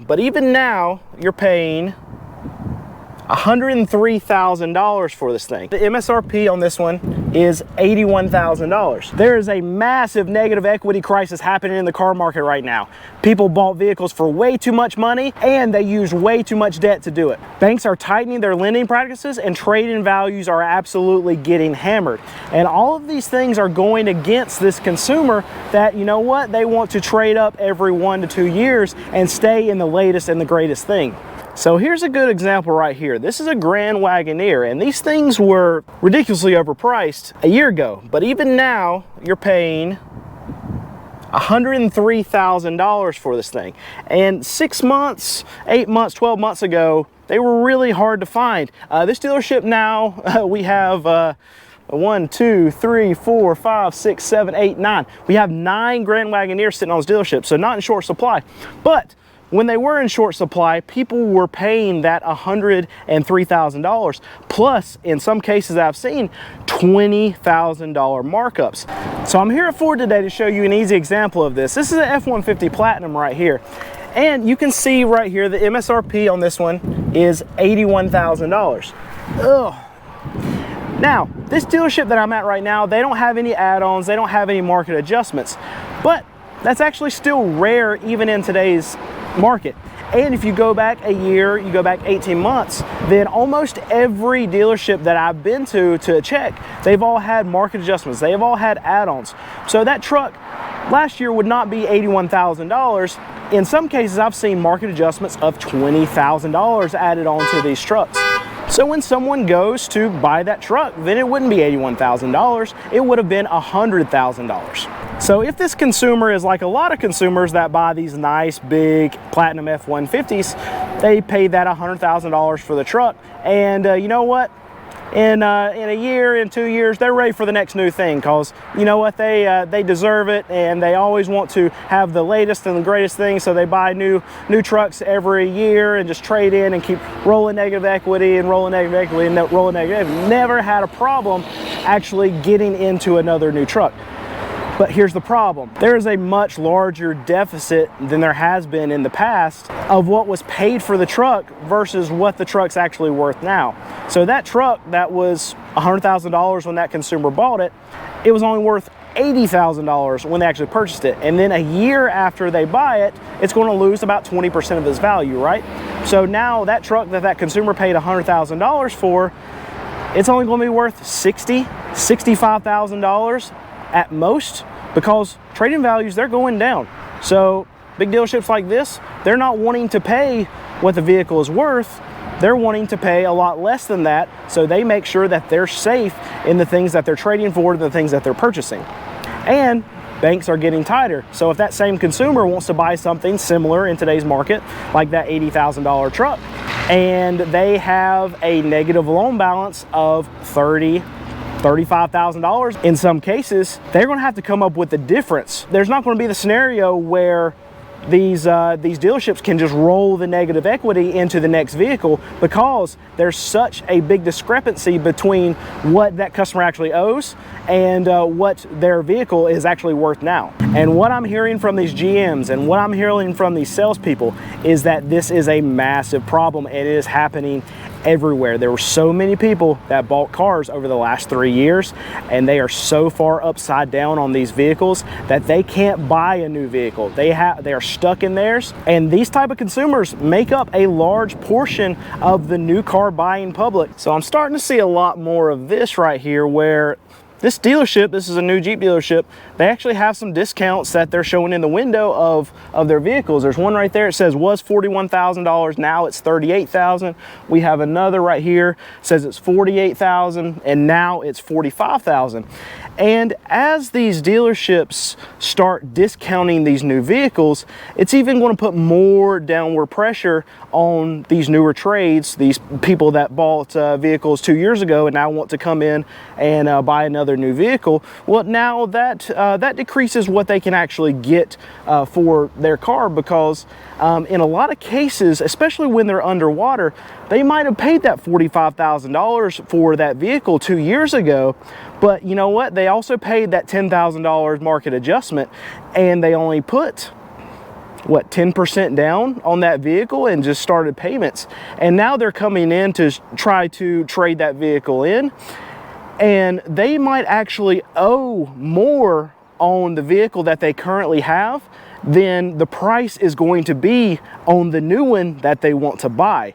but even now you're paying $103,000 for this thing. The MSRP on this one is $81,000. There is a massive negative equity crisis happening in the car market right now. People bought vehicles for way too much money and they used way too much debt to do it. Banks are tightening their lending practices and trade-in values are absolutely getting hammered. And all of these things are going against this consumer that, you know what, they want to trade up every 1 to 2 years and stay in the latest and the greatest thing. So here's a good example right here. This is a Grand Wagoneer, and these things were ridiculously overpriced a year ago. But even now, you're paying $103,000 for this thing. And 6 months, 8 months, 12 months ago, they were really hard to find. This dealership now, we have 1, 2, 3, 4, 5, 6, 7, 8, 9. We have 9 Grand Wagoneers sitting on this dealership, so not in short supply. But when they were in short supply, people were paying that $103,000 plus, in some cases I've seen, $20,000 markups. So I'm here at Ford today to show you an easy example of this. This is an F-150 Platinum right here. And you can see right here the MSRP on this one is $81,000. Now, this dealership that I'm at right now, they don't have any add-ons, they don't have any market adjustments, but that's actually still rare even in today's market. And if you go back a year, you go back 18 months, then almost every dealership that I've been to check, they've all had market adjustments, they've all had add-ons. So that truck last year would not be $81,000. In some cases, I've seen market adjustments of $20,000 added onto these trucks. So when someone goes to buy that truck, then it wouldn't be $81,000, it would have been $100,000. So if this consumer is like a lot of consumers that buy these nice big Platinum F-150s, they pay that $100,000 for the truck, and you know what? In a year, in 2 years, they're ready for the next new thing, because you know what, they deserve it, and they always want to have the latest and the greatest thing, so they buy new trucks every year and just trade in and keep rolling negative equity and rolling negative equity and rolling negative equity. Never had a problem actually getting into another new truck. But here's the problem. There is a much larger deficit than there has been in the past of what was paid for the truck versus what the truck's actually worth now. So that truck that was $100,000 when that consumer bought it, it was only worth $80,000 when they actually purchased it. And then a year after they buy it, it's going to lose about 20% of its value, right? So now that truck that consumer paid $100,000 for, it's only going to be worth $60,000, $65,000 at most, because trade-in values, they're going down. So big dealerships like this, they're not wanting to pay what the vehicle is worth, they're wanting to pay a lot less than that, so they make sure that they're safe in the things that they're trading for and the things that they're purchasing. And banks are getting tighter. So if that same consumer wants to buy something similar in today's market, like that $80,000 truck, and they have a negative loan balance of $35,000. In some cases, they're going to have to come up with the difference. There's not going to be the scenario where these dealerships can just roll the negative equity into the next vehicle, because there's such a big discrepancy between what that customer actually owes and what their vehicle is actually worth now. And what I'm hearing from these GMs and what I'm hearing from these salespeople is that this is a massive problem, and it is happening everywhere. There were so many people that bought cars over the last 3 years, and they are so far upside down on these vehicles that they can't buy a new vehicle. They are stuck in theirs, and these type of consumers make up a large portion of the new car buying public. So I'm starting to see a lot more of this right here, where this dealership, this is a new Jeep dealership, they actually have some discounts that they're showing in the window of their vehicles. There's one right there, it says was $41,000, now it's $38,000. We have another right here, says it's $48,000, and now it's $45,000. And as these dealerships start discounting these new vehicles, it's even going to put more downward pressure on these newer trades, these people that bought vehicles 2 years ago and now want to come in and buy another new vehicle. Well, now that decreases what they can actually get for their car, because in a lot of cases, especially when they're underwater, they might have paid that $45,000 for that vehicle 2 years ago, but you know what? They also paid that $10,000 market adjustment, and they only put what, 10% down on that vehicle and just started payments. And now they're coming in to try to trade that vehicle in, and they might actually owe more on the vehicle that they currently have than the price is going to be on the new one that they want to buy.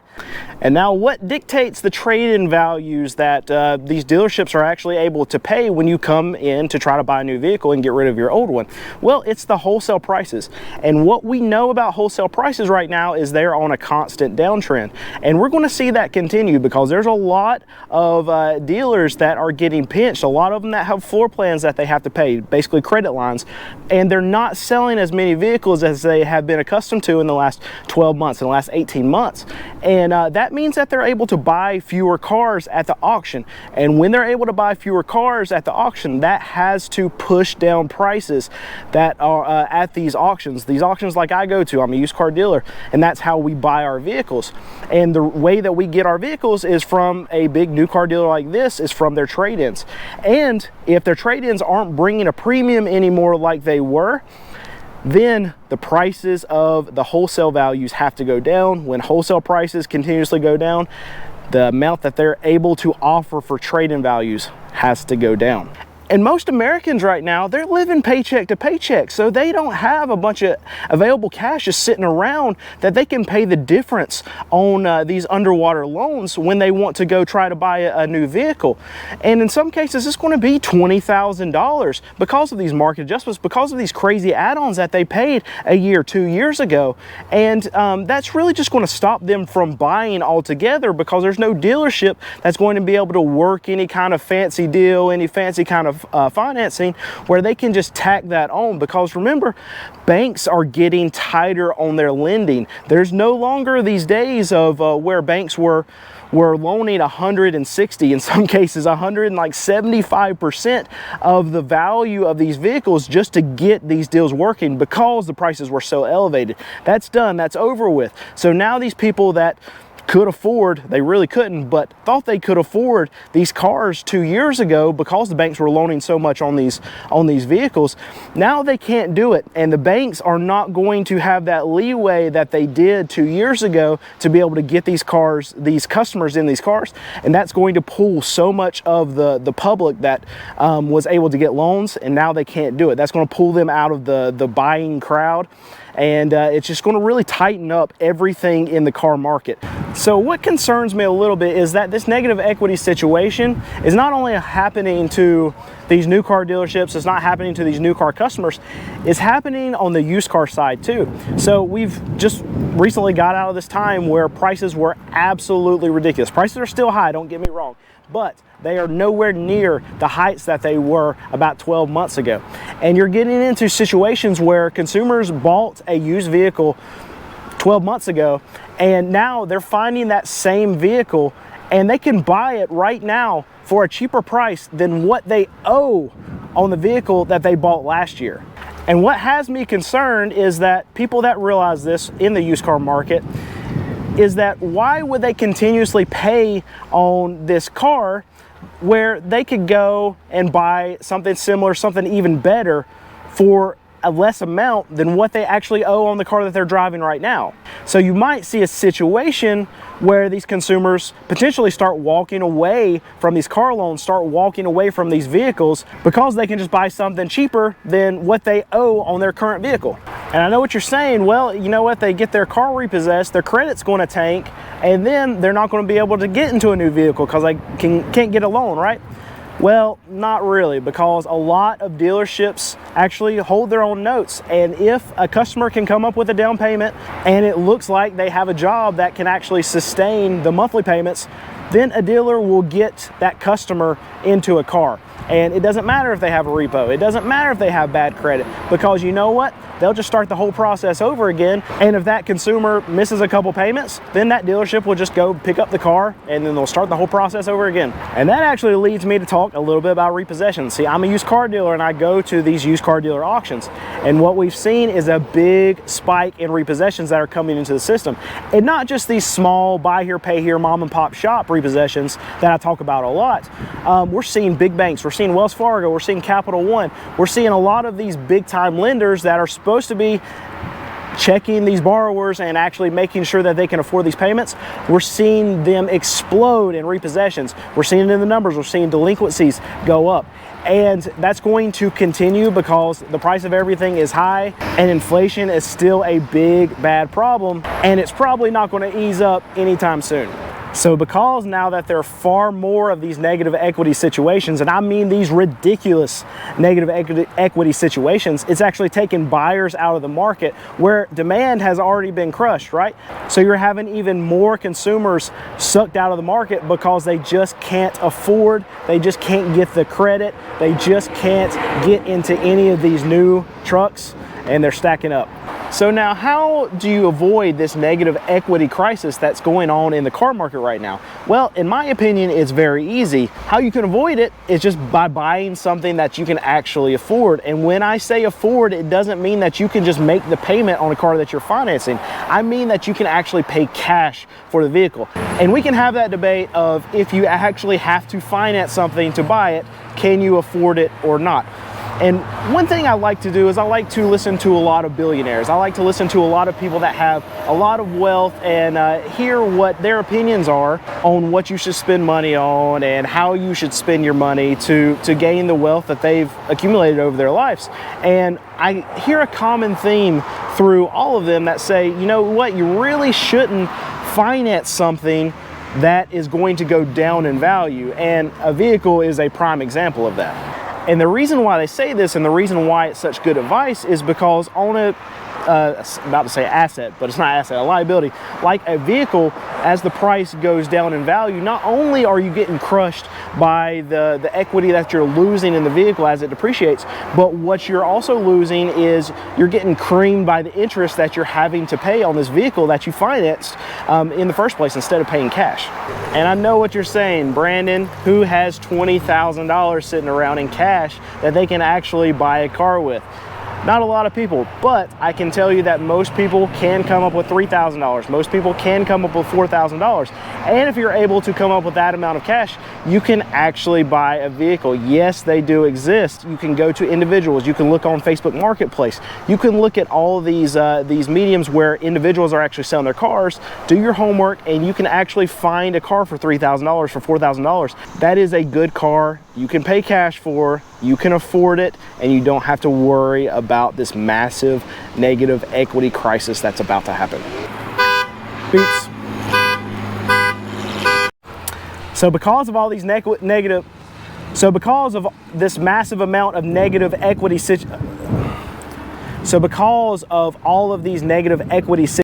And now what dictates the trade-in values that these dealerships are actually able to pay when you come in to try to buy a new vehicle and get rid of your old one? Well, it's the wholesale prices. And what we know about wholesale prices right now is they're on a constant downtrend. And we're going to see that continue because there's a lot of dealers that are getting pinched, a lot of them that have floor plans that they have to pay, basically credit lines, and they're not selling as many vehicles as they have been accustomed to in the last 12 months, in the last 18 months. And that means that they're able to buy fewer cars at the auction. And when they're able to buy fewer cars at the auction, that has to push down prices that are at these auctions. These auctions like I go to, I'm a used car dealer, and that's how we buy our vehicles. And the way that we get our vehicles is from a big new car dealer like this, is from their trade-ins. And if their trade-ins aren't bringing a premium anymore like they were, then the prices of the wholesale values have to go down. When wholesale prices continuously go down, the amount that they're able to offer for trade-in values has to go down. And most Americans right now, they're living paycheck to paycheck, so they don't have a bunch of available cash just sitting around that they can pay the difference on these underwater loans when they want to go try to buy a new vehicle. And in some cases, it's going to be $20,000 because of these market adjustments, because of these crazy add-ons that they paid a year, 2 years ago. And that's really just going to stop them from buying altogether because there's no dealership that's going to be able to work any kind of fancy deal, any fancy kind of financing where they can just tack that on. Because remember, banks are getting tighter on their lending. There's no longer these days of where banks were loaning 160, in some cases 175% of the value of these vehicles just to get these deals working because the prices were so elevated. That's done, that's over with. So now these people that could afford, they really couldn't, but thought they could afford these cars 2 years ago because the banks were loaning so much on these vehicles, now they can't do it. And the banks are not going to have that leeway that they did 2 years ago to be able to get these cars, these customers in these cars. And that's going to pull so much of the public that was able to get loans, and now they can't do it. That's going to pull them out of the buying crowd. And it's just going to really tighten up everything in the car market. So what concerns me a little bit is that this negative equity situation is not only happening to these new car dealerships, it's not happening to these new car customers, it's happening on the used car side too. So we've just recently got out of this time where prices were absolutely ridiculous. Prices are still high, don't get me wrong, but they are nowhere near the heights that they were about 12 months ago. And you're getting into situations where consumers bought a used vehicle 12 months ago, and now they're finding that same vehicle and they can buy it right now for a cheaper price than what they owe on the vehicle that they bought last year. And what has me concerned is that people that realize this in the used car market is that why would they continuously pay on this car where they could go and buy something similar, something even better for a less amount than what they actually owe on the car that they're driving right now. So you might see a situation where these consumers potentially start walking away from these car loans, start walking away from these vehicles because they can just buy something cheaper than what they owe on their current vehicle. And I know what you're saying, well, you know what, they get their car repossessed, their credit's going to tank, and then they're not going to be able to get into a new vehicle because they can't get a loan, right? Well, not really, because a lot of dealerships actually hold their own notes. And if a customer can come up with a down payment and it looks like they have a job that can actually sustain the monthly payments, then a dealer will get that customer into a car. And it doesn't matter if they have a repo. It doesn't matter if they have bad credit, because you know what? They'll just start the whole process over again. And if that consumer misses a couple payments, then that dealership will just go pick up the car and then they'll start the whole process over again. And that actually leads me to talk a little bit about repossession. See, I'm a used car dealer and I go to these used car dealer auctions. And what we've seen is a big spike in repossessions that are coming into the system. And not just these small buy here, pay here, mom and pop shop repossessions that I talk about a lot. We're seeing big banks. We're seeing Wells Fargo. We're seeing Capital One. We're seeing a lot of these big time lenders that are supposed to be checking these borrowers and actually making sure that they can afford these payments, we're seeing them explode in repossessions. We're seeing it in the numbers. We're seeing delinquencies go up. And that's going to continue because the price of everything is high and inflation is still a big, bad problem. And it's probably not going to ease up anytime soon. So because now that there are far more of these negative equity situations, and I mean these ridiculous negative equity situations, it's actually taking buyers out of the market where demand has already been crushed, right? So you're having even more consumers sucked out of the market because they just can't afford, they just can't get the credit, they just can't get into any of these new trucks, and they're stacking up. So now, how do you avoid this negative equity crisis that's going on in the car market right now? Well, in my opinion, it's very easy. How you can avoid it is just by buying something that you can actually afford. And when I say afford, it doesn't mean that you can just make the payment on a car that you're financing. I mean that you can actually pay cash for the vehicle. And we can have that debate of if you actually have to finance something to buy it, can you afford it or not? And one thing I like to do is I like to listen to a lot of billionaires. I like to listen to a lot of people that have a lot of wealth and hear what their opinions are on what you should spend money on and how you should spend your money to gain the wealth that they've accumulated over their lives. And I hear a common theme through all of them that say, you know what, you really shouldn't finance something that is going to go down in value. And a vehicle is a prime example of that. And the reason why they say this and the reason why it's such good advice is because on a, about to say asset, but it's not asset, a liability, like a vehicle, as the price goes down in value, not only are you getting crushed by the equity that you're losing in the vehicle as it depreciates, but what you're also losing is you're getting creamed by the interest that you're having to pay on this vehicle that you financed in the first place instead of paying cash. And I know what you're saying, Brandon, who has $20,000 sitting around in cash that they can actually buy a car with? Not a lot of people, but I can tell you that most people can come up with $3,000. Most people can come up with $4,000. And if you're able to come up with that amount of cash, you can actually buy a vehicle. Yes, they do exist. You can go to individuals. You can look on Facebook Marketplace. You can look at all of these mediums where individuals are actually selling their cars. Do your homework, and you can actually find a car for $3,000, for $4,000. That is a good car. You can pay cash for, you can afford it, and you don't have to worry about this massive negative equity crisis that's about to happen. Beeps. So because of all these because of this massive amount of negative equity, because of all of these negative equity